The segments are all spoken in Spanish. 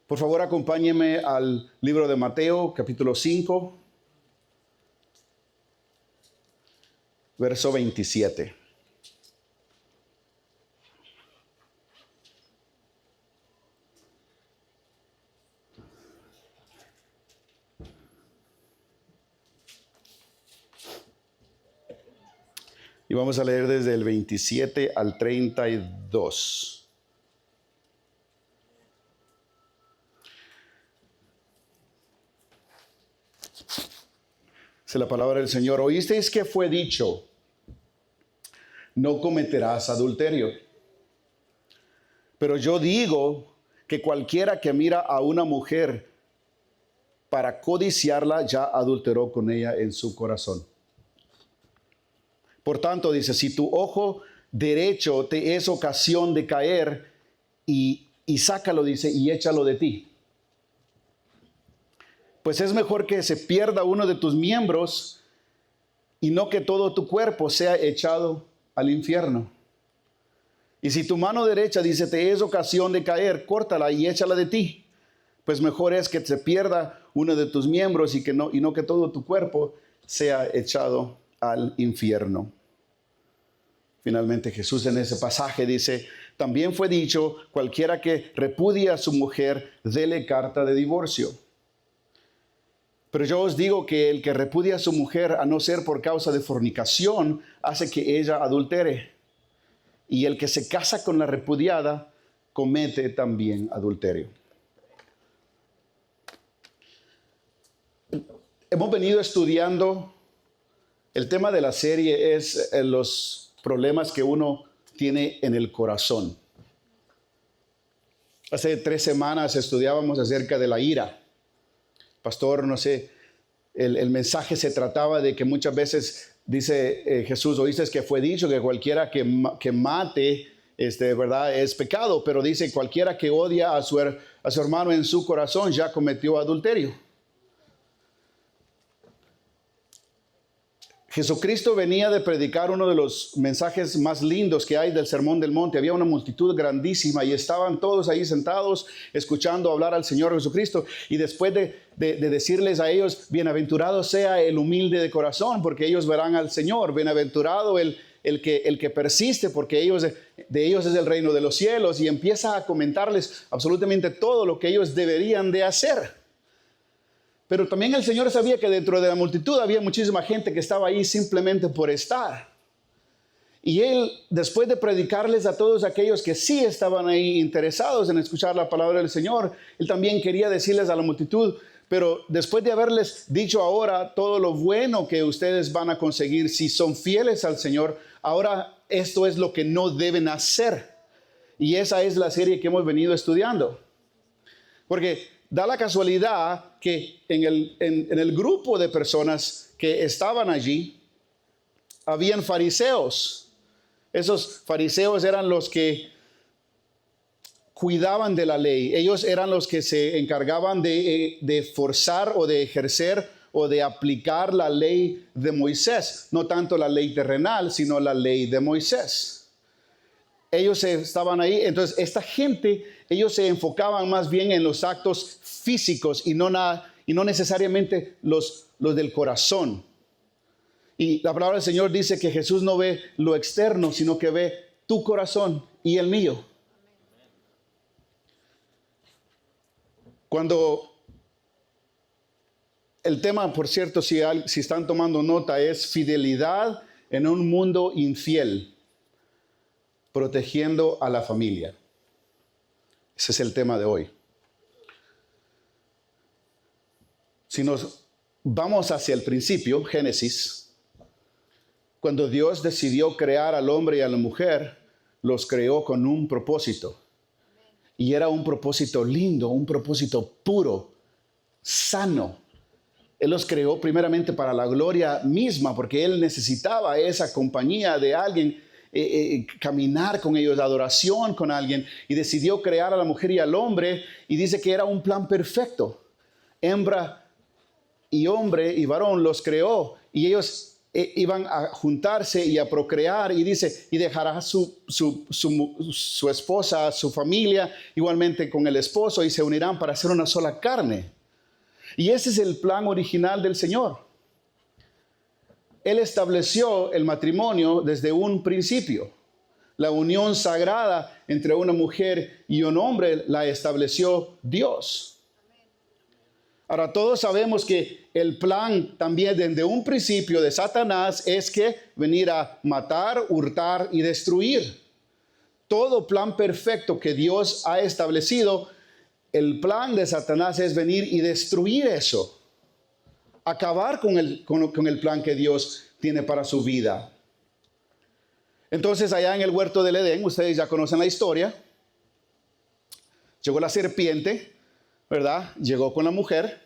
Por favor, acompáñeme al libro de Mateo, capítulo 5, verso 27. Y vamos a leer desde el 27 al 32. Dice la palabra del Señor: oísteis que fue dicho, no cometerás adulterio. Pero yo digo que cualquiera que mira a una mujer para codiciarla, ya adulteró con ella en su corazón. Por tanto, dice, si tu ojo derecho te es ocasión de caer, y sácalo, dice, y échalo de ti. Pues es mejor que se pierda uno de tus miembros y no que todo tu cuerpo sea echado al infierno. Y si tu mano derecha, dice, te es ocasión de caer, córtala y échala de ti. Pues mejor es que se pierda uno de tus miembros y no que todo tu cuerpo sea echado al infierno. Finalmente Jesús en ese pasaje dice: también fue dicho, cualquiera que repudia a su mujer, dele carta de divorcio. Pero yo os digo que el que repudia a su mujer, a no ser por causa de fornicación, hace que ella adultere. Y el que se casa con la repudiada, comete también adulterio. Hemos venido estudiando, el tema de la serie es los problemas que uno tiene en el corazón. Hace 3 semanas estudiábamos acerca de la ira. Pastor, no sé, el mensaje se trataba de que muchas veces dice Jesús, oíste que fue dicho que cualquiera que mate, ¿verdad?, es pecado, pero dice cualquiera que odia a su hermano en su corazón ya cometió adulterio. Jesucristo venía de predicar uno de los mensajes más lindos que hay del Sermón del Monte. Había una multitud grandísima y estaban todos ahí sentados escuchando hablar al Señor Jesucristo. Y después de decirles a ellos, bienaventurado sea el humilde de corazón, porque ellos verán al Señor. Bienaventurado el que persiste, porque de ellos es el reino de los cielos. Y empieza a comentarles absolutamente todo lo que ellos deberían de hacer. Pero también el Señor sabía que dentro de la multitud había muchísima gente que estaba ahí simplemente por estar. Y Él, después de predicarles a todos aquellos que sí estaban ahí interesados en escuchar la palabra del Señor, Él también quería decirles a la multitud, pero después de haberles dicho ahora todo lo bueno que ustedes van a conseguir si son fieles al Señor, ahora esto es lo que no deben hacer. Y esa es la serie que hemos venido estudiando. Porque da la casualidad que en el grupo de personas que estaban allí, habían fariseos. Esos fariseos eran los que cuidaban de la ley. Ellos eran los que se encargaban de forzar o de ejercer o de aplicar la ley de Moisés. No tanto la ley terrenal, sino la ley de Moisés. Ellos estaban ahí, entonces esta gente, ellos se enfocaban más bien en los actos físicos y no necesariamente los del corazón. Y la palabra del Señor dice que Jesús no ve lo externo, sino que ve tu corazón y el mío. Cuando el tema, por cierto, si están tomando nota, es fidelidad en un mundo infiel, protegiendo a la familia. Ese es el tema de hoy. Si nos vamos hacia el principio, Génesis, cuando Dios decidió crear al hombre y a la mujer, los creó con un propósito. Y era un propósito lindo, un propósito puro, sano. Él los creó primeramente para la gloria misma, porque Él necesitaba esa compañía de alguien, caminar con ellos, la adoración con alguien, y decidió crear a la mujer y al hombre, y dice que era un plan perfecto. Hembra y hombre y varón los creó, y ellos iban a juntarse y a procrear, y dice, y dejará su esposa, su familia, igualmente con el esposo, y se unirán para hacer una sola carne. Y ese es el plan original del Señor. Él estableció el matrimonio desde un principio. La unión sagrada entre una mujer y un hombre la estableció Dios. Ahora, todos sabemos que el plan también desde un principio de Satanás es que venir a matar, hurtar y destruir. Todo plan perfecto que Dios ha establecido, el plan de Satanás es venir y destruir eso. Acabar con el plan que Dios tiene para su vida. Entonces, allá en el huerto del Edén, ustedes ya conocen la historia. Llegó la serpiente, ¿verdad? Llegó con la mujer,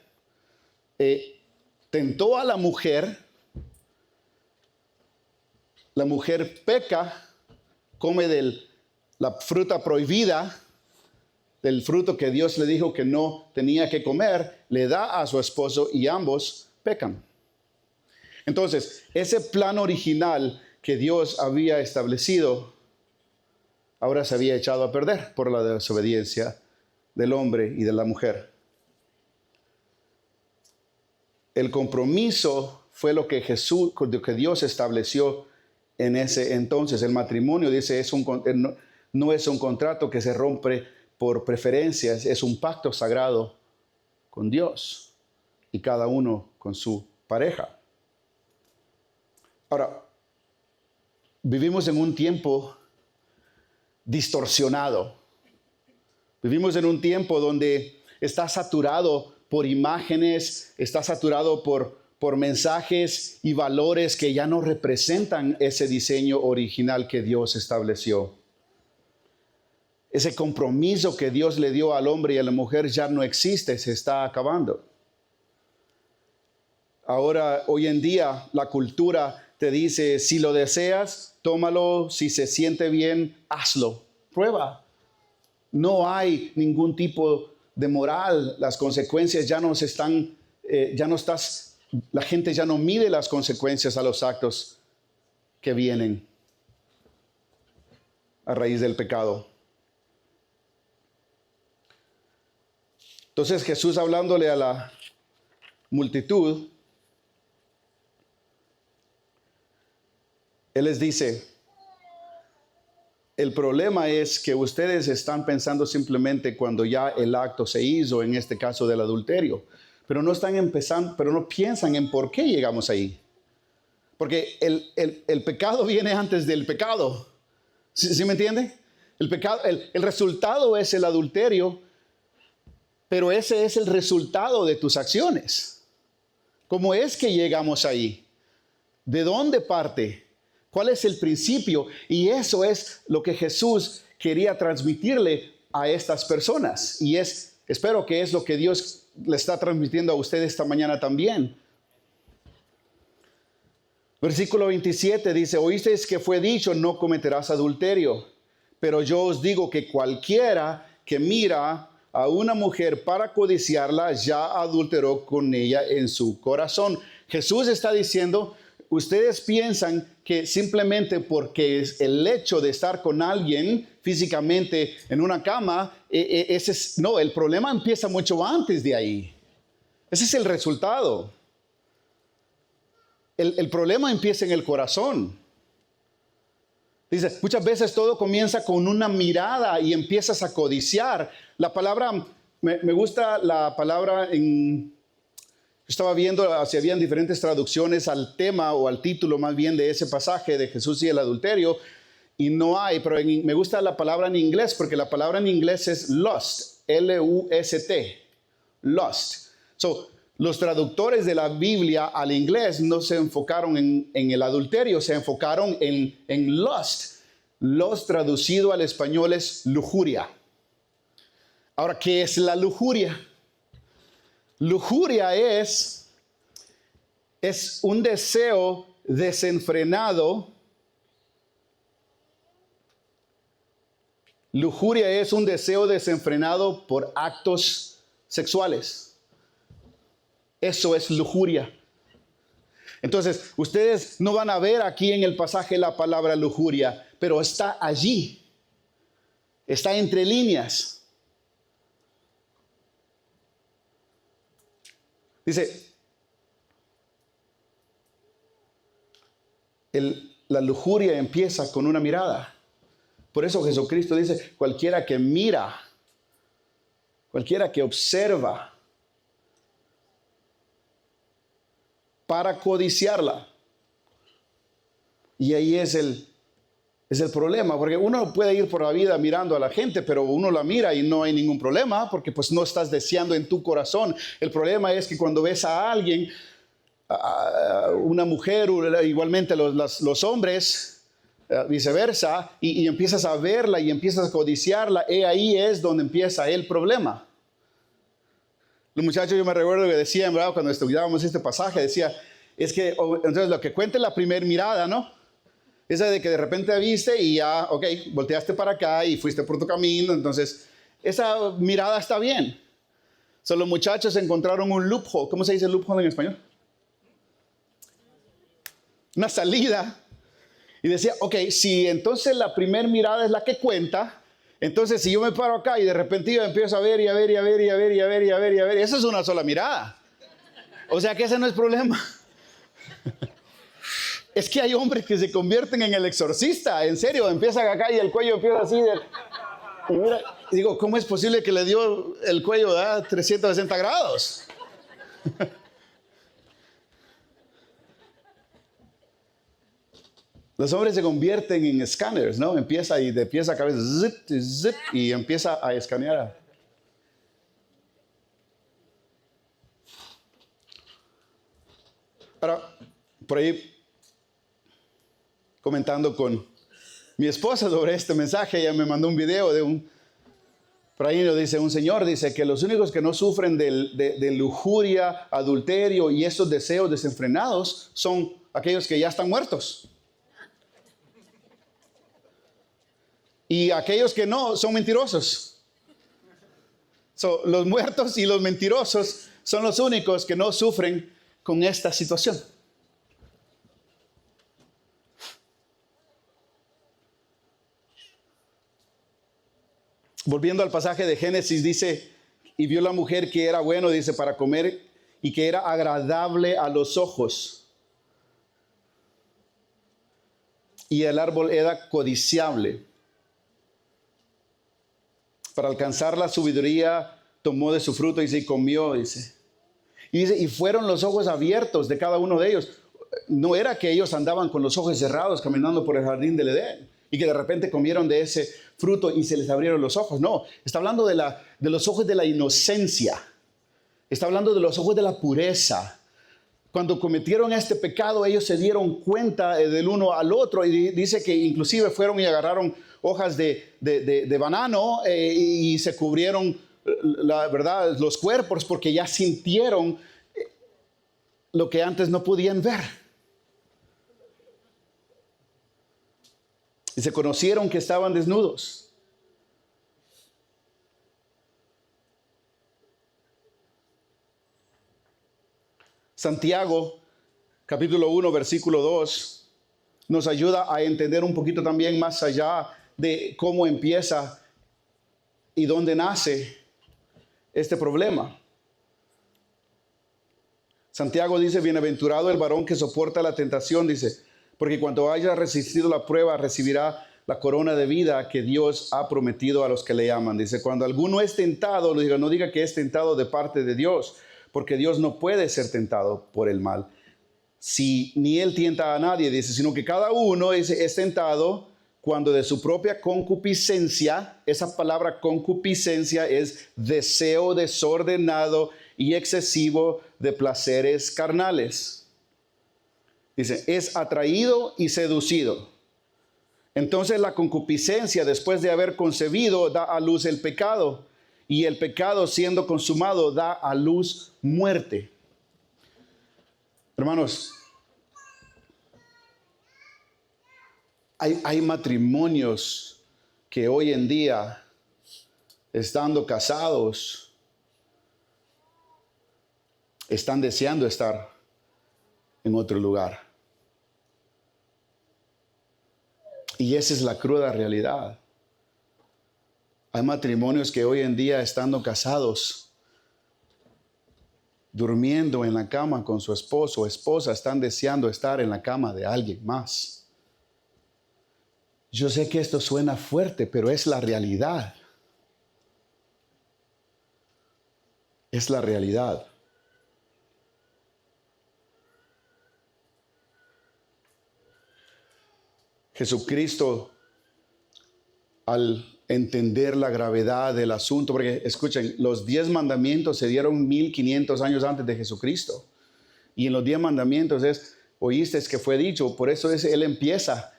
tentó a la mujer peca, come de la fruta prohibida, del fruto que Dios le dijo que no tenía que comer, le da a su esposo y ambos pecan. Entonces, ese plan original que Dios había establecido, ahora se había echado a perder por la desobediencia del hombre y de la mujer. El compromiso fue lo que Dios estableció en ese entonces. El matrimonio, dice, no es un contrato que se rompe por preferencias, es un pacto sagrado con Dios y cada uno con su pareja. Ahora, vivimos en un tiempo distorsionado. Vivimos en un tiempo donde está saturado por imágenes, está saturado por mensajes y valores que ya no representan ese diseño original que Dios estableció. Ese compromiso que Dios le dio al hombre y a la mujer ya no existe, se está acabando. Ahora, hoy en día, la cultura te dice, si lo deseas, tómalo, si se siente bien, hazlo, prueba. No hay ningún tipo de moral, las consecuencias ya no están, la gente ya no mide las consecuencias a los actos que vienen a raíz del pecado. Entonces Jesús, hablándole a la multitud, Él les dice, el problema es que ustedes están pensando simplemente cuando ya el acto se hizo, en este caso del adulterio, pero no piensan en por qué llegamos ahí. Porque el pecado viene antes del pecado. ¿Sí me entiende? El resultado es el adulterio, pero ese es el resultado de tus acciones. ¿Cómo es que llegamos ahí? ¿De dónde parte? ¿Cuál es el principio? Y eso es lo que Jesús quería transmitirle a estas personas. Y espero que es lo que Dios le está transmitiendo a usted esta mañana también. Versículo 27 dice, oísteis que fue dicho, no cometerás adulterio. Pero yo os digo que cualquiera que mira a una mujer para codiciarla, ya adulteró con ella en su corazón. Jesús está diciendo, ustedes piensan que simplemente porque es el hecho de estar con alguien físicamente en una cama, no, el problema empieza mucho antes de ahí. Ese es el resultado. El problema empieza en el corazón. Dice, muchas veces todo comienza con una mirada y empiezas a codiciar. La palabra, me gusta la palabra estaba viendo si habían diferentes traducciones al tema o al título más bien de ese pasaje de Jesús y el adulterio, y no hay, pero me gusta la palabra en inglés porque la palabra en inglés es lust, L-U-S-T, lust. Los traductores de la Biblia al inglés no se enfocaron en el adulterio, se enfocaron en lust. Lust traducido al español es lujuria. Ahora, ¿qué es la lujuria? Lujuria es un deseo desenfrenado. Lujuria es un deseo desenfrenado por actos sexuales. Eso es lujuria. Entonces, ustedes no van a ver aquí en el pasaje la palabra lujuria, pero está allí. Está entre líneas. Dice, la lujuria empieza con una mirada. Por eso Jesucristo dice, cualquiera que mira, cualquiera que observa para codiciarla. Y ahí es el problema, porque uno puede ir por la vida mirando a la gente, pero uno la mira y no hay ningún problema, porque pues no estás deseando en tu corazón. El problema es que cuando ves a alguien, a una mujer, igualmente los hombres, viceversa, y empiezas a verla y empiezas a codiciarla, ahí es donde empieza el problema. Los muchachos, yo me recuerdo que decían, ¿verdad? Cuando estudiábamos este pasaje, decía, es que, entonces lo que cuenta la primera mirada, ¿no? Esa de que de repente viste y ya, ok, volteaste para acá y fuiste por tu camino. Entonces, esa mirada está bien. Los muchachos encontraron un loophole. ¿Cómo se dice loophole en español? Una salida. Y decía, ok, si entonces la primera mirada es la que cuenta, entonces si yo me paro acá y de repente yo empiezo a ver y a ver y a ver y a ver y a ver y a ver y a ver, esa es una sola mirada. O sea que ese no es problema. Es que hay hombres que se convierten en el exorcista, en serio, empiezan acá y el cuello empieza así. Y mira, digo, ¿cómo es posible que le dio el cuello a 360 grados? Los hombres se convierten en escáneres, ¿no? Empieza y de pies a cabeza, zip, zip, y empieza a escanear. Ahora, por ahí, comentando con mi esposa sobre este mensaje, ella me mandó un video de por ahí lo dice, un señor dice que los únicos que no sufren de lujuria, adulterio y esos deseos desenfrenados son aquellos que ya están muertos. Y aquellos que no son mentirosos. Los muertos y los mentirosos son los únicos que no sufren con esta situación. Volviendo al pasaje de Génesis, dice, y vio la mujer que era bueno, dice, para comer y que era agradable a los ojos. Y el árbol era codiciable. Para alcanzar la sabiduría, tomó de su fruto y se comió, dice. Y dice, y fueron los ojos abiertos de cada uno de ellos. No era que ellos andaban con los ojos cerrados caminando por el jardín del Edén y que de repente comieron de ese fruto y se les abrieron los ojos. No, está hablando de los ojos de la inocencia. Está hablando de los ojos de la pureza. Cuando cometieron este pecado, ellos se dieron cuenta del uno al otro y dice que inclusive fueron y agarraron hojas de banano y se cubrieron, la verdad, los cuerpos porque ya sintieron lo que antes no podían ver. Y se conocieron que estaban desnudos. Santiago, capítulo 1, versículo 2, nos ayuda a entender un poquito también más allá de cómo empieza y dónde nace este problema. Santiago dice, bienaventurado el varón que soporta la tentación, dice, porque cuando haya resistido la prueba, recibirá la corona de vida que Dios ha prometido a los que le aman. Dice, cuando alguno es tentado, no diga que es tentado de parte de Dios, porque Dios no puede ser tentado por el mal. Si ni él tienta a nadie, dice, sino que cada uno es tentado cuando de su propia concupiscencia, esa palabra concupiscencia es deseo desordenado y excesivo de placeres carnales. Dice, es atraído y seducido. Entonces la concupiscencia, después de haber concebido, da a luz el pecado. Y el pecado, siendo consumado, da a luz muerte. Hermanos, hay matrimonios que hoy en día, estando casados, están deseando estar en otro lugar. Y esa es la cruda realidad. Hay matrimonios que hoy en día, estando casados, durmiendo en la cama con su esposo o esposa, están deseando estar en la cama de alguien más. Yo sé que esto suena fuerte, pero es la realidad. Es la realidad. Jesucristo, al entender la gravedad del asunto, porque escuchen, los 10 mandamientos se dieron 1500 años antes de Jesucristo. Y en los 10 mandamientos oíste que fue dicho, por eso él empieza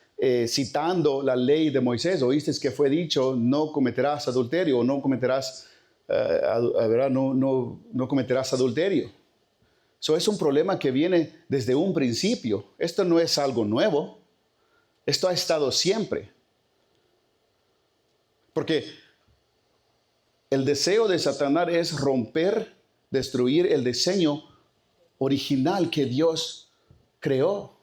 citando la ley de Moisés. Oíste que fue dicho, no cometerás adulterio, no cometerás, no cometerás adulterio. Eso es un problema que viene desde un principio. Esto no es algo nuevo. Esto ha estado siempre. Porque el deseo de Satanás es romper, destruir el diseño original que Dios creó.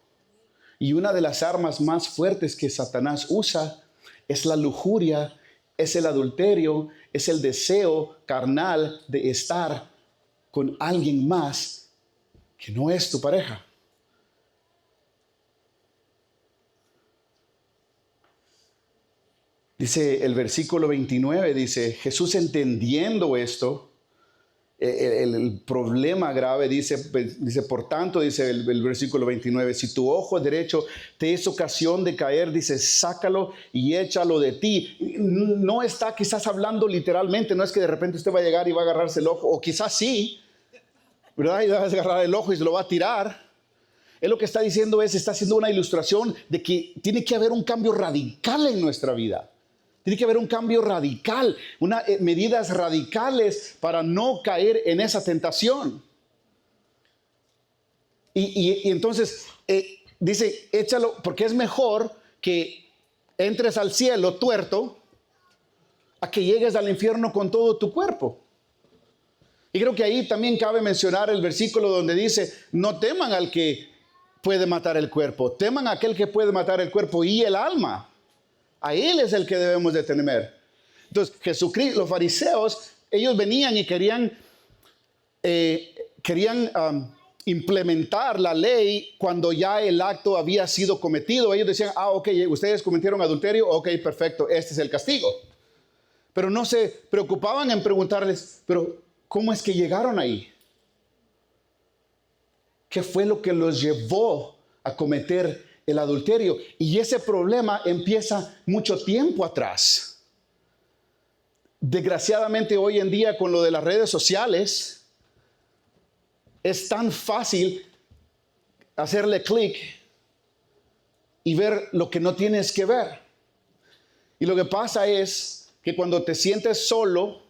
Y una de las armas más fuertes que Satanás usa es la lujuria, es el adulterio, es el deseo carnal de estar con alguien más que no es tu pareja. Dice el versículo 29, dice, Jesús entendiendo esto, el problema grave, dice, por tanto, dice el versículo 29, si tu ojo derecho te es ocasión de caer, dice, sácalo y échalo de ti. No está quizás hablando literalmente, no es que de repente usted va a llegar y va a agarrarse el ojo, o quizás sí, ¿verdad? Y va a agarrar el ojo y se lo va a tirar. Él lo que está diciendo está haciendo una ilustración de que tiene que haber un cambio radical en nuestra vida. Tiene que haber un cambio radical, medidas radicales para no caer en esa tentación. Y entonces dice, échalo, porque es mejor que entres al cielo tuerto a que llegues al infierno con todo tu cuerpo. Y creo que ahí también cabe mencionar el versículo donde dice, no teman al que puede matar el cuerpo, teman a aquel que puede matar el cuerpo y el alma. A Él es el que debemos de temer. Entonces, Jesucristo, los fariseos, ellos venían y querían implementar la ley cuando ya el acto había sido cometido. Ellos decían, ok, ustedes cometieron adulterio, ok, perfecto, este es el castigo. Pero no se preocupaban en preguntarles, pero ¿cómo es que llegaron ahí? ¿Qué fue lo que los llevó a cometer el adulterio? Y ese problema empieza mucho tiempo atrás. Desgraciadamente hoy en día con lo de las redes sociales es tan fácil hacerle clic y ver lo que no tienes que ver. Y lo que pasa es que cuando te sientes solo,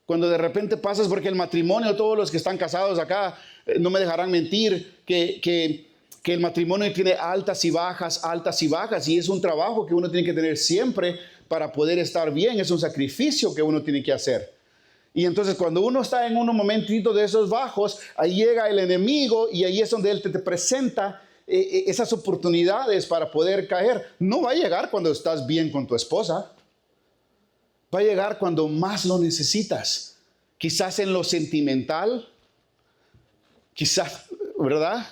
cuando de repente pasas, porque el matrimonio, todos los que están casados acá no me dejarán mentir, que el matrimonio tiene altas y bajas, y es un trabajo que uno tiene que tener siempre para poder estar bien, es un sacrificio que uno tiene que hacer. Y entonces cuando uno está en un momentito de esos bajos, ahí llega el enemigo y ahí es donde él te presenta esas oportunidades para poder caer. No va a llegar cuando estás bien con tu esposa, va a llegar cuando más lo necesitas, quizás en lo sentimental, quizás, ¿verdad?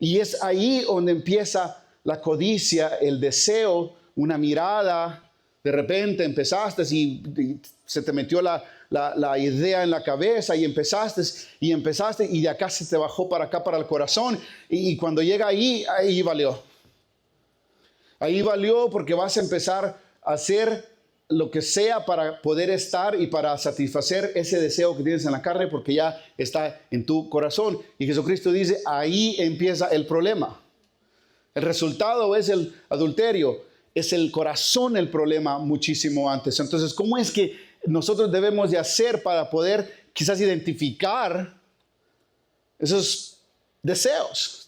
Y es ahí donde empieza la codicia, el deseo, una mirada. De repente empezaste y se te metió la idea en la cabeza y empezaste y de acá se te bajó para acá, para el corazón. Y cuando llega ahí valió. Ahí valió porque vas a empezar a hacer lo que sea para poder estar y para satisfacer ese deseo que tienes en la carne porque ya está en tu corazón. Y Jesucristo dice, ahí empieza el problema. El resultado es el adulterio, es el corazón el problema muchísimo antes. Entonces, ¿cómo es que nosotros debemos de hacer para poder quizás identificar esos deseos?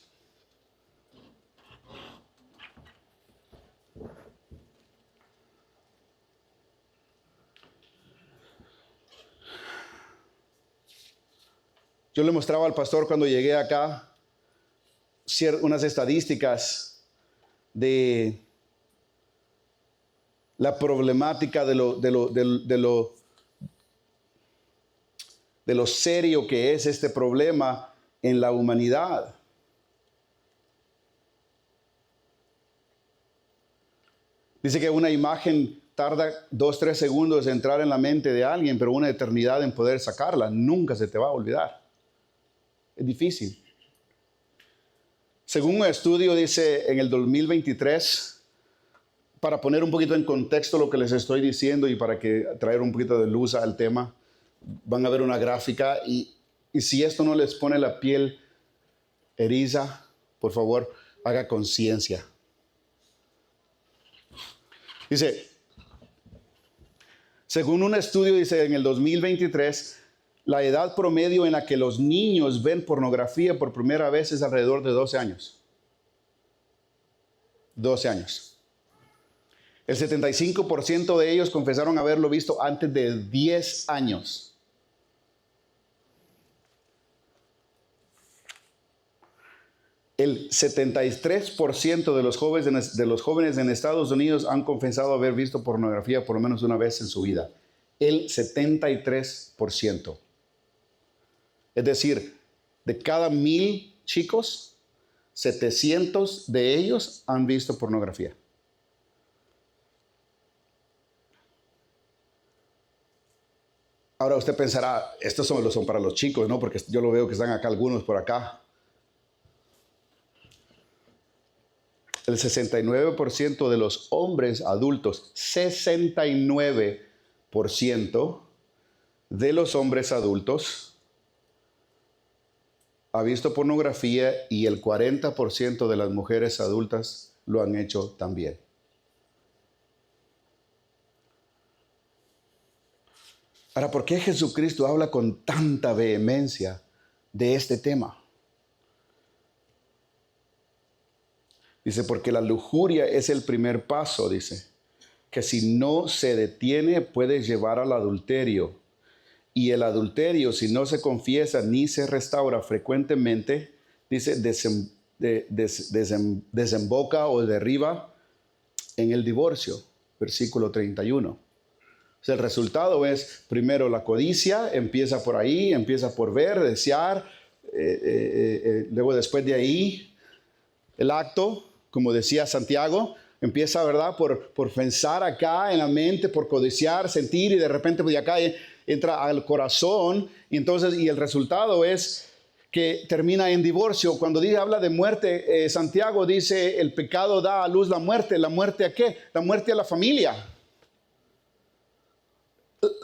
Yo le mostraba al pastor cuando llegué acá unas estadísticas de la problemática de lo serio que es este problema en la humanidad. Dice que una imagen tarda 2-3 segundos en entrar en la mente de alguien, pero una eternidad en poder sacarla. Nunca se te va a olvidar. Es difícil. Según un estudio, dice en el 2023, para poner un poquito en contexto lo que les estoy diciendo y para que traer un poquito de luz al tema, van a ver una gráfica y si esto no les pone la piel eriza, por favor, haga conciencia. Dice, según un estudio, dice en el 2023, la edad promedio en la que los niños ven pornografía por primera vez es alrededor de 12 años. 12 años. El 75% de ellos confesaron haberlo visto antes de 10 años. El 73% de los jóvenes en Estados Unidos han confesado haber visto pornografía por lo menos una vez en su vida. El 73%. Es decir, de cada 1000 chicos, 700 de ellos han visto pornografía. Ahora usted pensará, estos son para los chicos, ¿no? Porque yo lo veo que están acá algunos por acá. El 69% de los hombres adultos, 69% de los hombres adultos ha visto pornografía y el 40% de las mujeres adultas lo han hecho también. Ahora, ¿por qué Jesucristo habla con tanta vehemencia de este tema? Dice, porque la lujuria es el primer paso, dice, que si no se detiene puede llevar al adulterio. Y el adulterio, si no se confiesa ni se restaura frecuentemente, dice, desemboca o derriba en el divorcio. Versículo 31. O sea, el resultado es, primero la codicia, empieza por ahí, empieza por ver, desear, luego después de ahí, el acto, como decía Santiago, empieza, ¿verdad? Por pensar acá en la mente, por codiciar, sentir, y de repente pues, de acá entra al corazón, y entonces, y el resultado es que termina en divorcio. Cuando habla de muerte, Santiago dice, el pecado da a luz la muerte. ¿La muerte a qué? La muerte a la familia.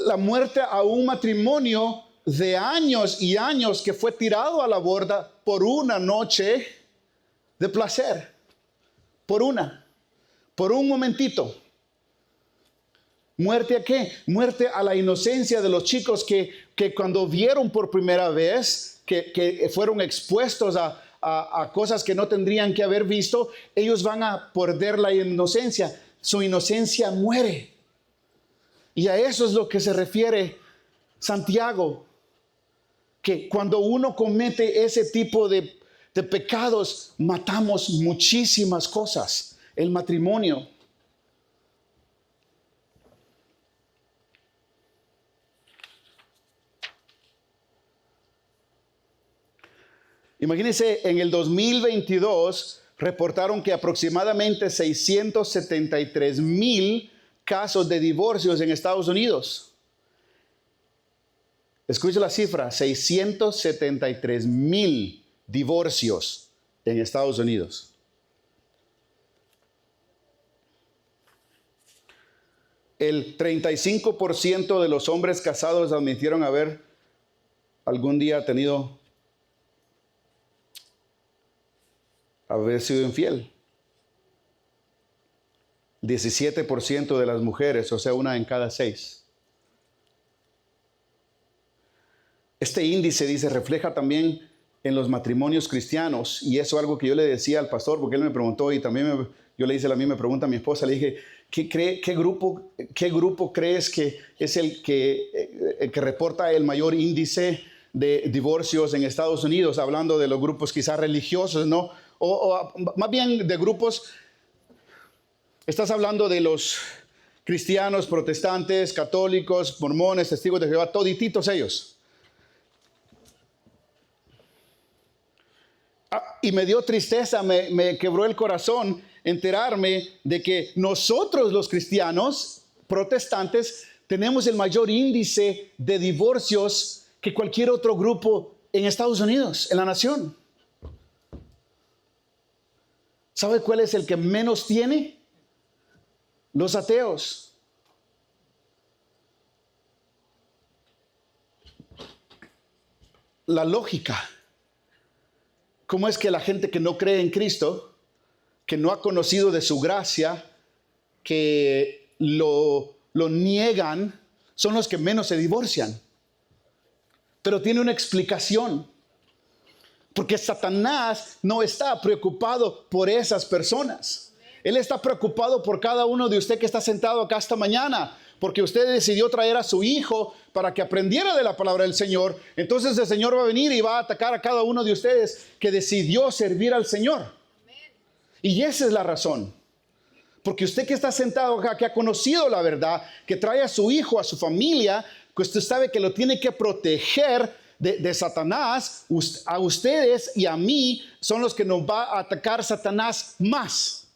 La muerte a un matrimonio de años y años que fue tirado a la borda por una noche de placer. Por un momentito. ¿Muerte a qué? Muerte a la inocencia de los chicos que cuando vieron por primera vez, que fueron expuestos a cosas que no tendrían que haber visto, ellos van a perder la inocencia. Su inocencia muere. Y a eso es lo que se refiere Santiago. Que cuando uno comete ese tipo de pecados, matamos muchísimas cosas. El matrimonio. Imagínense, en el 2022 reportaron que aproximadamente 673,000 casos de divorcios en Estados Unidos. Escuche la cifra, 673,000 divorcios en Estados Unidos. El 35% de los hombres casados admitieron haber algún día haber sido infiel. 17% de las mujeres, o sea, 1 en cada 6. Este índice, dice, refleja también en los matrimonios cristianos, y eso es algo que yo le decía al pastor, porque él me preguntó, y también yo le hice la misma pregunta a mi esposa, le dije, ¿qué grupo crees que es el que reporta el mayor índice de divorcios en Estados Unidos? Hablando de los grupos quizás religiosos, ¿no? o más bien de grupos. Estás hablando de los cristianos, protestantes, católicos, mormones, testigos de Jehová, todititos ellos. Y me dio tristeza, me quebró el corazón enterarme de que nosotros los cristianos protestantes tenemos el mayor índice de divorcios que cualquier otro grupo en Estados Unidos, en la nación. ¿Sabe cuál es el que menos tiene? Los ateos. La lógica. ¿Cómo es que la gente que no cree en Cristo, que no ha conocido de su gracia, que lo niegan, son los que menos se divorcian? Pero tiene una explicación. Porque Satanás no está preocupado por esas personas. Él está preocupado por cada uno de usted que está sentado acá esta mañana, porque usted decidió traer a su hijo para que aprendiera de la palabra del Señor. Entonces el Señor va a venir y va a atacar a cada uno de ustedes que decidió servir al Señor. Y esa es la razón. Porque usted que está sentado acá, que ha conocido la verdad, que trae a su hijo, a su familia, que usted sabe que lo tiene que proteger de Satanás, a ustedes y a mí son los que nos va a atacar Satanás más.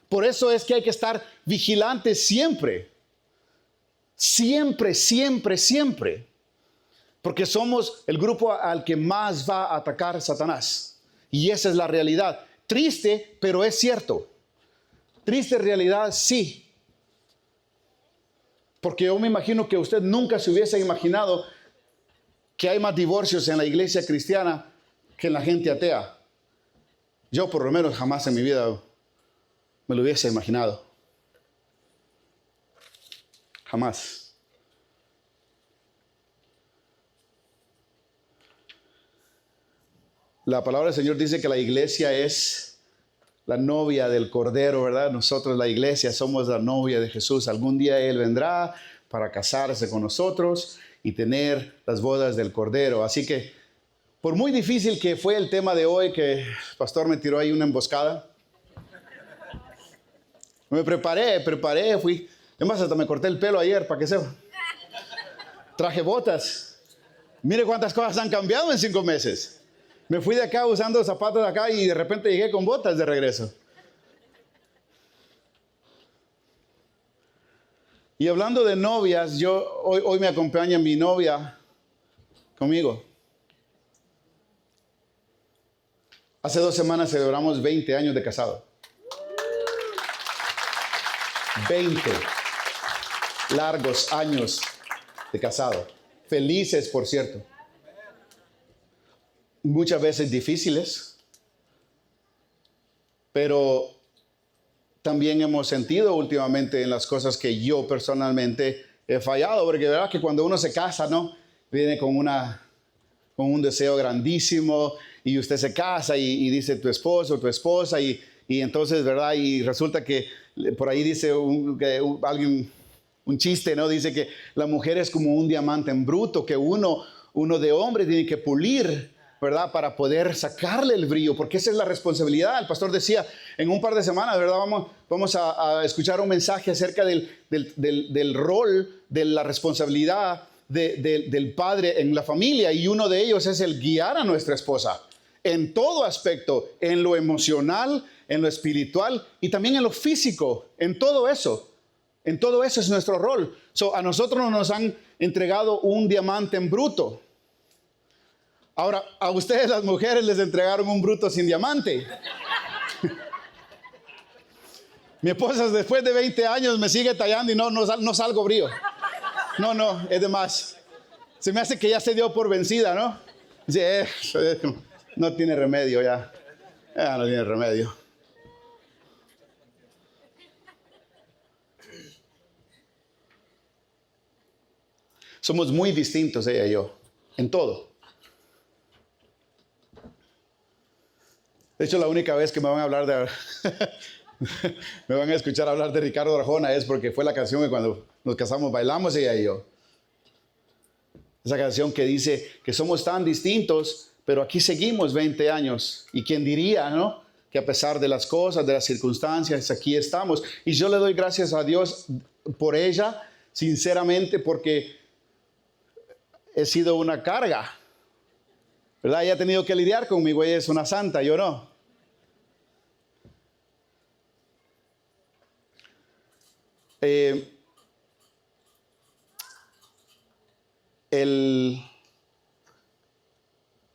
Por eso es que hay que estar vigilantes siempre. Siempre, siempre, siempre. Porque somos el grupo al que más va a atacar Satanás. Y esa es la realidad. Triste, pero es cierto. Triste realidad, sí. Porque yo me imagino que usted nunca se hubiese imaginado que hay más divorcios en la iglesia cristiana que en la gente atea. Yo por lo menos jamás en mi vida me lo hubiese imaginado. Jamás. La palabra del Señor dice que la iglesia es la novia del Cordero, ¿verdad? Nosotros, la iglesia, somos la novia de Jesús. Algún día Él vendrá para casarse con nosotros y tener las bodas del Cordero. Así que, por muy difícil que fue el tema de hoy, que el pastor me tiró ahí una emboscada, me preparé, fui. Además, hasta me corté el pelo ayer, para que sepa. Traje botas. Mire cuántas cosas han cambiado en 5 meses. Me fui de acá usando zapatos de acá y de repente llegué con botas de regreso. Y hablando de novias, hoy me acompaña mi novia conmigo. Hace 2 semanas celebramos 20 años de casado. 20 largos años de casado. Felices, por cierto. Muchas veces difíciles, pero también hemos sentido últimamente en las cosas que yo personalmente he fallado, porque verdad que cuando uno se casa, ¿no? Viene con un deseo grandísimo y usted se casa y dice tu esposo o tu esposa y entonces, ¿verdad? Y resulta que por ahí dice alguien un chiste, ¿no? Dice que la mujer es como un diamante en bruto que uno de hombre tiene que pulir, ¿verdad? Para poder sacarle el brillo, porque esa es la responsabilidad. El pastor decía, en un par de semanas, ¿verdad? Vamos a escuchar un mensaje acerca del rol, de la responsabilidad del padre en la familia, y uno de ellos es el guiar a nuestra esposa en todo aspecto, en lo emocional, en lo espiritual y también en lo físico, en todo eso. En todo eso es nuestro rol. A nosotros nos han entregado un diamante en bruto. Ahora, a ustedes las mujeres les entregaron un bruto sin diamante. Mi esposa después de 20 años me sigue tallando y no salgo brillo. No, es de más. Se me hace que ya se dio por vencida, ¿no? Dice, no tiene remedio ya. Ya no tiene remedio. Somos muy distintos ella y yo, en todo. De hecho, la única vez que me van a hablar me van a escuchar hablar de Ricardo Arjona es porque fue la canción que cuando nos casamos bailamos ella y yo. Esa canción que dice que somos tan distintos, pero aquí seguimos 20 años. ¿Y quién diría, no? que a pesar de las cosas, de las circunstancias, aquí estamos. Y yo le doy gracias a Dios por ella, sinceramente, porque he sido una carga, ¿verdad? Ella ha tenido que lidiar conmigo, ella es una santa, yo no.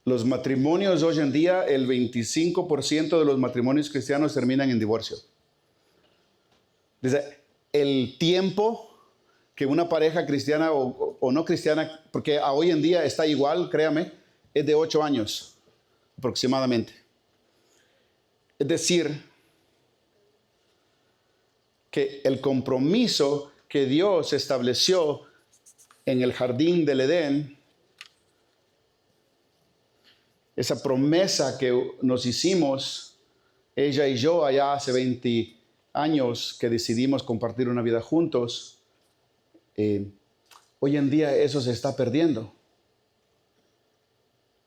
Los matrimonios hoy en día, el 25% de los matrimonios cristianos terminan en divorcio. Dice, el tiempo que una pareja cristiana o no cristiana, porque hoy en día está igual, créame, es de 8 años aproximadamente. Es decir, que el compromiso que Dios estableció en el jardín del Edén, esa promesa que nos hicimos, ella y yo, allá hace 20 años que decidimos compartir una vida juntos, hoy en día eso se está perdiendo.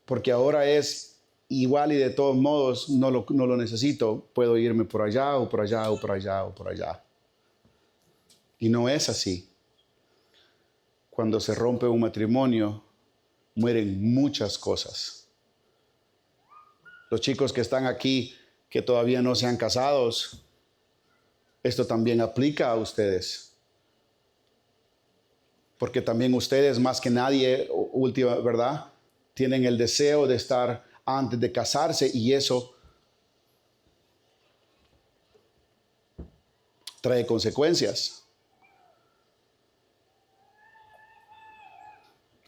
Porque ahora es igual y de todos modos no lo necesito. Puedo irme por allá o por allá o por allá o por allá. Y no es así. Cuando se rompe un matrimonio, mueren muchas cosas. Los chicos que están aquí, que todavía no se han casado, esto también aplica a ustedes. Porque también ustedes, más que nadie, última, ¿verdad?, tienen el deseo de estar antes de casarse, y eso trae consecuencias.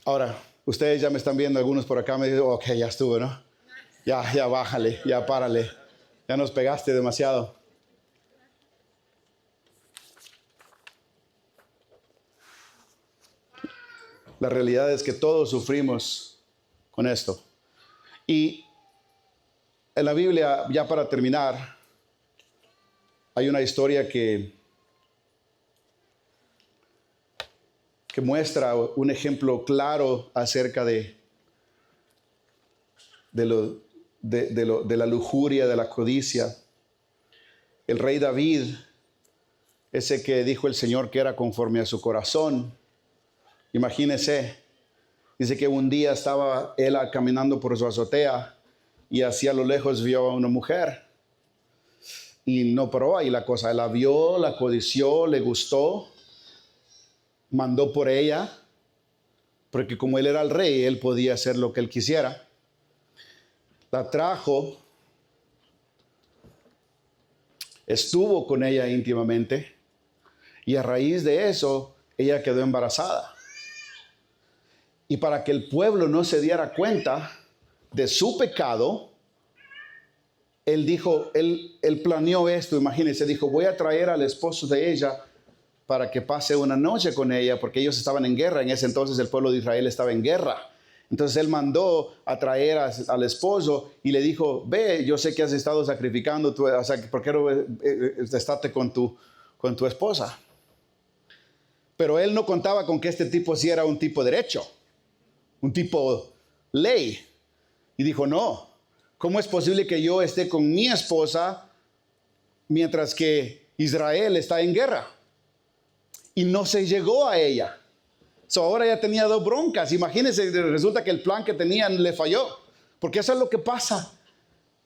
Ahora, ustedes ya me están viendo, algunos por acá me dicen, ok, ya estuvo, ¿no? Ya bájale, ya párale, ya nos pegaste demasiado. La realidad es que todos sufrimos con esto. Y en la Biblia, ya para terminar, hay una historia que muestra un ejemplo claro acerca de la lujuria, de la codicia. El rey David, ese que dijo el Señor que era conforme a su corazón, imagínese, dice que un día estaba él caminando por su azotea y hacia lo lejos vio a una mujer y no paró ahí la cosa. Él la vio, la codició, le gustó, mandó por ella, porque como él era el rey, él podía hacer lo que él quisiera. La trajo, estuvo con ella íntimamente, y a raíz de eso, ella quedó embarazada. Y para que el pueblo no se diera cuenta de su pecado, él dijo, él planeó esto, imagínense, dijo, voy a traer al esposo de ella para que pase una noche con ella, porque ellos estaban en guerra. En ese entonces el pueblo de Israel estaba en guerra. Entonces él mandó a traer al esposo y le dijo, ve, yo sé que has estado sacrificando, o sea, ¿por qué no estate con tu esposa? Pero él no contaba con que este tipo sí era un tipo derecho, un tipo ley. Y dijo, no, ¿cómo es posible que yo esté con mi esposa mientras que Israel está en guerra? Y no se llegó a ella. Ahora ya tenía 2 broncas. Imagínense, resulta que el plan que tenían le falló. Porque eso es lo que pasa.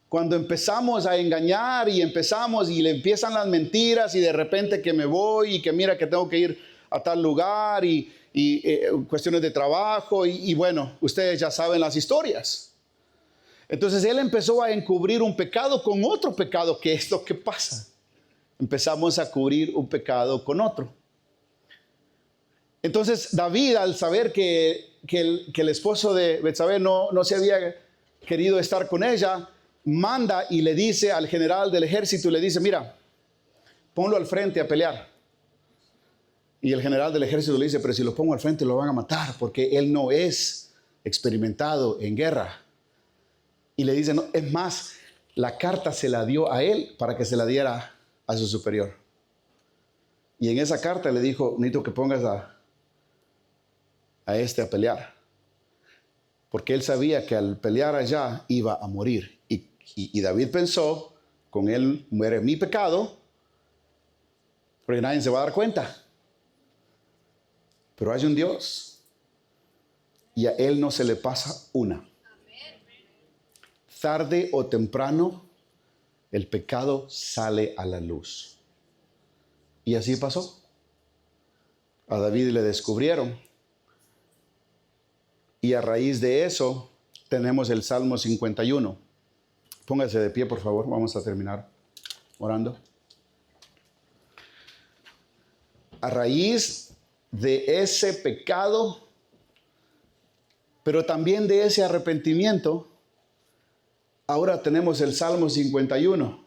Cuando empezamos a engañar y le empiezan las mentiras, y de repente que me voy y que mira que tengo que ir a tal lugar y cuestiones de trabajo y bueno, ustedes ya saben las historias. Entonces él empezó a encubrir un pecado con otro pecado, que es lo que pasa. Empezamos a cubrir un pecado con otro. Entonces David, al saber que el esposo de Betsabé no se había querido estar con ella, manda y le dice al general del ejército, le dice, mira, ponlo al frente a pelear. Y el general del ejército le dice, pero si lo pongo al frente lo van a matar, porque él no es experimentado en guerra. Y le dice, no, es más, la carta se la dio a él para que se la diera a su superior. Y en esa carta le dijo, necesito que pongas a pelear, porque él sabía que al pelear allá iba a morir. Y David pensó con Él muere mi pecado, porque nadie se va a dar cuenta. Pero hay un Dios y a Él no se le pasa una. Tarde o temprano, el pecado sale a la luz. Y así pasó. A David le descubrieron. Y a raíz de eso, tenemos el Salmo 51. Póngase de pie, por favor. Vamos a terminar orando. A raíz de ese pecado, pero también de ese arrepentimiento, ahora tenemos el Salmo 51,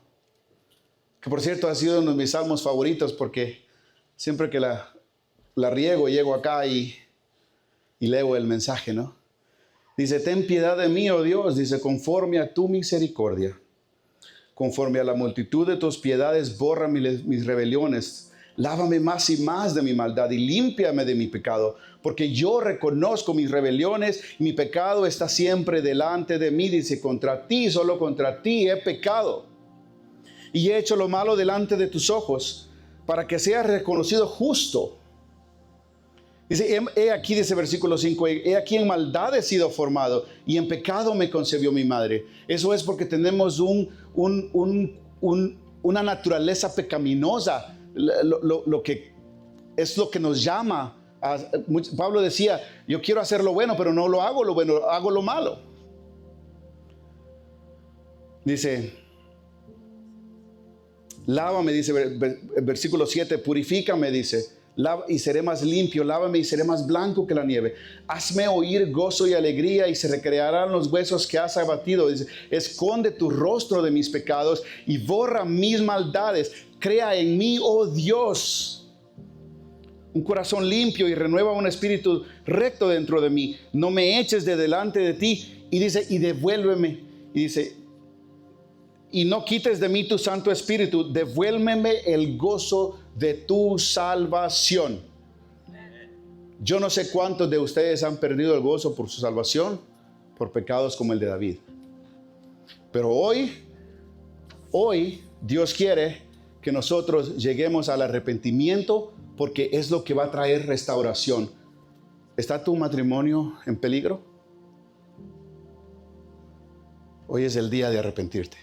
que por cierto ha sido uno de mis salmos favoritos, porque siempre que la riego, llego acá y leo el mensaje, ¿no? Dice, ten piedad de mí, oh Dios, dice, conforme a tu misericordia, conforme a la multitud de tus piedades, borra mis rebeliones. Lávame más y más de mi maldad y límpiame de mi pecado, porque yo reconozco mis rebeliones y mi pecado está siempre delante de mí. Dice, contra ti, solo contra ti he pecado y he hecho lo malo delante de tus ojos, para que seas reconocido justo. Dice, he aquí, dice versículo 5, he aquí en maldad he sido formado y en pecado me concebió mi madre. Eso es porque tenemos una naturaleza pecaminosa. Lo que es lo que nos llama Pablo decía, yo quiero hacer lo bueno, pero no lo hago lo bueno, hago lo malo. Dice, lávame, dice versículo 7, purifícame, dice, y seré más limpio, lávame y seré más blanco que la nieve. Hazme oír gozo y alegría y se recrearán los huesos que has abatido. Dice, esconde tu rostro de mis pecados y borra mis maldades. Crea en mí, oh Dios, un corazón limpio y renueva un espíritu recto dentro de mí. No me eches de delante de ti. Y dice, y devuélveme. Y dice, y no quites de mí tu Santo Espíritu. Devuélveme el gozo de tu salvación. Yo no sé cuántos de ustedes han perdido el gozo por su salvación, por pecados como el de David. Pero hoy Dios quiere que nosotros lleguemos al arrepentimiento, porque es lo que va a traer restauración. ¿Está tu matrimonio en peligro? Hoy es el día de arrepentirte.